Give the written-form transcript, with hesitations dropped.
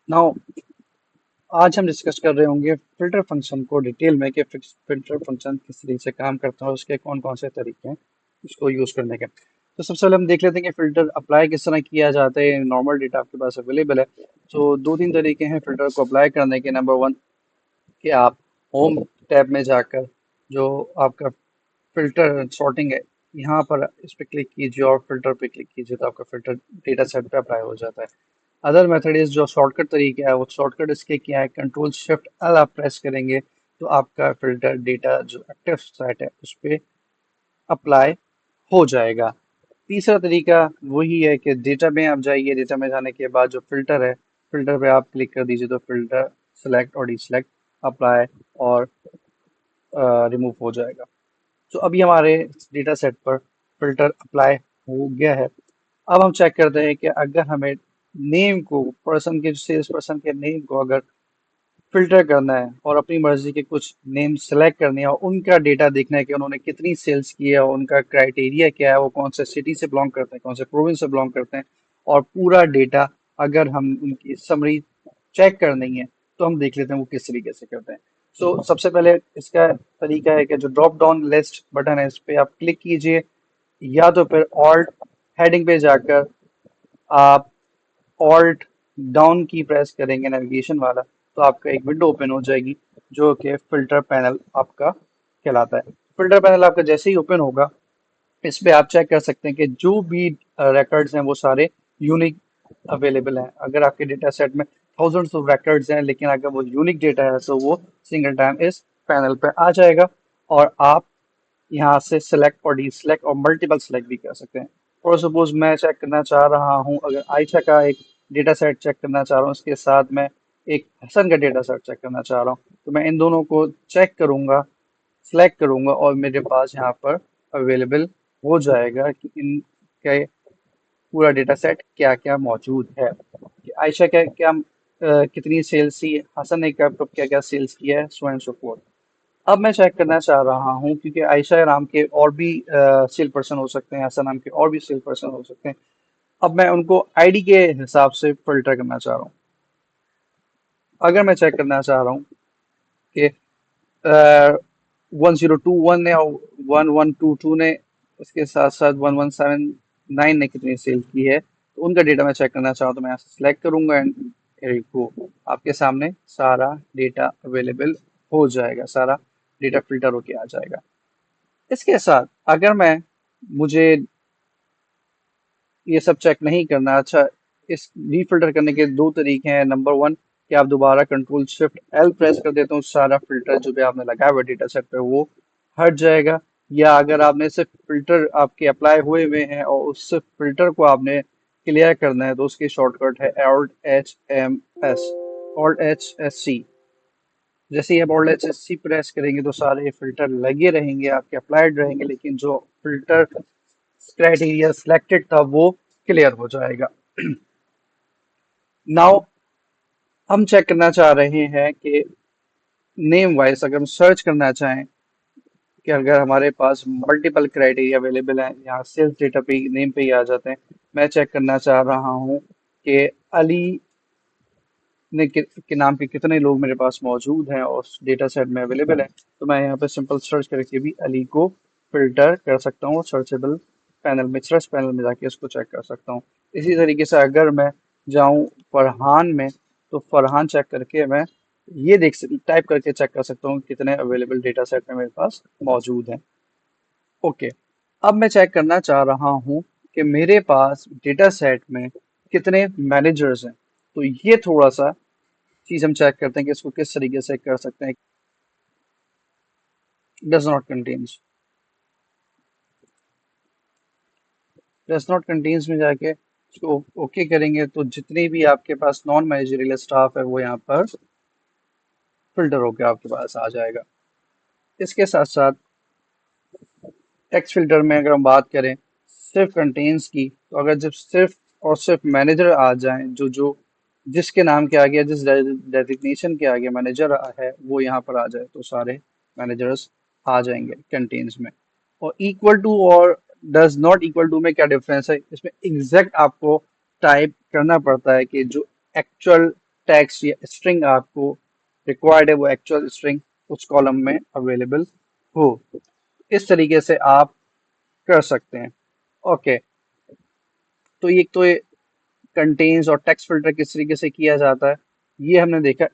Now आज हम discuss कर रहे होंगे फिल्टर फंक्शन को डिटेल में कि फिल्टर फंक्शन किस तरीके से काम करता है और उसके कौन कौन से तरीके हैं उसको यूज करने के। तो सबसे पहले हम देख लेते हैं कि फिल्टर अप्लाई किस तरह किया जाता है। नॉर्मल डेटा आपके पास अवेलेबल है, तो दो तीन तरीके हैं फिल्टर को अप्लाई करने के। नंबर वन, कि आप होम टैब में जाकर जो आपका फिल्टर सॉर्टिंग है यहाँ पर इस पर क्लिक कीजिए और फिल्टर पे क्लिक कीजिए, तो आपका फिल्टर डेटा सेट पे अप्लाई हो जाता है। अदर मेथड इज जो शॉर्टकट तरीका है, वो शॉर्टकट इसके क्या है, कंट्रोल शिफ्ट एल आप प्रेस करेंगे तो आपका फिल्टर डेटा जो एक्टिव सेट है उस पर अप्लाई हो जाएगा। तीसरा तरीका वही है कि डेटा में आप जाइए, डेटा में जाने के बाद जो फिल्टर है, फिल्टर पे आप क्लिक कर दीजिए तो फिल्टर सेलेक्ट और डीसेलेक्ट, अप्लाई और रिमूव हो जाएगा। तो अभी हमारे डेटा सेट पर फिल्टर अप्लाई हो गया है। अब हम चेक करते हैं कि अगर हमें नेम को, पर्सन के, सेल्स पर्सन के नेम को अगर फिल्टर करना है और अपनी मर्जी के कुछ नेम सेलेक्ट करने हैं और उनका डेटा देखना है कि उन्होंने कितनी सेल्स की है, उनका क्राइटेरिया क्या है, वो कौन से सिटी से बिलोंग करते हैं, कौन से प्रोविंस से बिलोंग करते हैं, और पूरा डेटा अगर हम उनकी समरी चेक करनी है तो हम देख लेते हैं वो किस तरीके से करते हैं। सो सबसे पहले इसका तरीका है कि जो ड्रॉप डाउन लिस्ट बटन है इस पे आप क्लिक कीजिए, या तो फिर ऑल्ट हेडिंग पे जाकर आप ऑल्ट डाउन की प्रेस करेंगे, नेविगेशन वाला, तो आपका एक विंडो ओपन हो जाएगी जो कि फिल्टर पैनल आपका कहलाता है। फिल्टर पैनल आपका जैसे ही ओपन होगा, इस पे आप चेक कर सकते हैं कि जो भी रिकॉर्ड्स हैं वो सारे यूनिक अवेलेबल हैं। अगर आपके डेटा सेट में थाउजेंड्स ऑफ रिकॉर्ड्स हैं लेकिन अगर वो यूनिक डेटा है तो वो सिंगल टाइम इस पैनल पे आ जाएगा और आप यहाँ से सेलेक्ट और डी सेलेक्ट और मल्टीपल सेलेक्ट भी कर सकते हैं। और सपोज मैं चेक करना चाह रहा हूँ, अगर आयशा का एक डेटा सेट चेक करना चाह रहा हूँ, उसके साथ मैं एक हसन का डेटा सेट चेक करना चाह रहा हूँ, तो मैं इन दोनों को चेक करूंगा, सेलेक्ट करूंगा और मेरे पास यहाँ पर अवेलेबल हो जाएगा कि इनके पूरा डेटा सेट क्या क्या मौजूद है, कि आयशा क्या क्या कितनी सेल्स की, हसन ने कब कब क्या क्या सेल्स किया है, सो एंड सो फोर्थ। अब मैं चेक करना चाह रहा हूँ क्योंकि आयशा नाम के और भी सेल पर्सन हो सकते हैं, हसन नाम के और भी सेल पर्सन हो सकते हैं। अब मैं उनको आईडी के हिसाब से फिल्टर करना चाह रहा हूँ। अगर मैं चेक करना चाह रहा हूँ कि 1021 ने और 1122 ने, उसके साथ साथ 1179 ने कितनी सेल की है, तो उनका डेटा मैं चेक करना चाहूँ तो मैं यहाँ से सिलेक्ट करूंगा एंड को आपके सामने सारा डेटा अवेलेबल हो जाएगा, सारा डेटा फिल्टर होके आ जाएगा। इसके साथ अगर मैं, मुझे ये सब चेक नहीं करना, अच्छा, इस रीफिल्टर करने के दो तरीके हैं। नंबर वन, कि आप दोबारा कंट्रोल शिफ्ट एल प्रेस कर देते हो, सारा फिल्टर जो भी आपने लगाया हुआ डेटा सेट पे वो हट जाएगा। या अगर आपने सिर्फ फिल्टर आपके अप्लाई हुए हुए हैं और उस फिल्टर को आपने क्लियर करना है तो उसकी शॉर्टकट है Alt+H+M+S, Alt+H+C। जैसे ही आप Alt+H+C प्रेस करेंगे तो सारे फिल्टर लगे रहेंगे, आपके अप्लाइड रहेंगे, लेकिन जो फिल्टर क्राइटेरिया सिलेक्टेड था वो क्लियर हो जाएगा। नाउ हम चेक करना चाह रहे हैं कि नेम वाइज अगर हम सर्च करना चाहें कि अगर हमारे पास मल्टीपल क्राइटेरिया अवेलेबल हैं, यहाँ सेल्स डेटा पे नेम पे ही आ जाते हैं। मैं चेक करना चाह रहा हूँ कि अली के नाम के कितने लोग मेरे पास मौजूद हैं और डेटा सेट में अवेलेबल है, तो मैं यहाँ पे सिंपल सर्च करके भी अली को फिल्टर कर सकता हूँ, सर्चेबल पैनल में, सर्च पैनल में जाके इसको चेक कर सकता हूँ। इसी तरीके से अगर मैं जाऊँ फरहान में, तो फरहान चेक करके मैं ये टाइप करके चेक कर सकता हूँ कितने अवेलेबल डेटा सेट में मेरे पास मौजूद हैं। ओके, अब मैं चेक करना चाह रहा हूँ कि मेरे पास डेटा सेट में कितने मैनेजर्स हैं, तो ये थोड़ा सा चीज हम चेक करते हैं कि इसको किस तरीके से कर सकते हैं। Does not contains, does not contains में जाके इसको ओके करेंगे तो जितने भी आपके पास नॉन मैनेजरियल स्टाफ है वो यहाँ पर फिल्टर होकर आपके पास आ जाएगा। इसके साथ साथ टेक्स्ट फिल्टर में अगर हम बात करें सिर्फ कंटेन्स की, तो अगर जब सिर्फ और सिर्फ मैनेजर आ जाएं, जो जो जिसके नाम के आगे, जिस डेजिग्नेशन के आगे मैनेजर है वो यहाँ पर आ जाए, तो सारे मैनेजर्स आ जाएंगे कंटेन्स में। और इक्वल टू और डज नॉट इक्वल टू में क्या डिफरेंस है, इसमें एग्जैक्ट आपको टाइप करना पड़ता है कि जो एक्चुअल टैक्स या स्ट्रिंग आपको रिक्वायर्ड है वो एक्चुअल स्ट्रिंग उस कॉलम में अवेलेबल हो। इस तरीके से आप कर सकते हैं। ओके, तो ये कंटेन्स और टेक्स्ट फिल्टर किस तरीके से किया जाता है ये हमने देखा।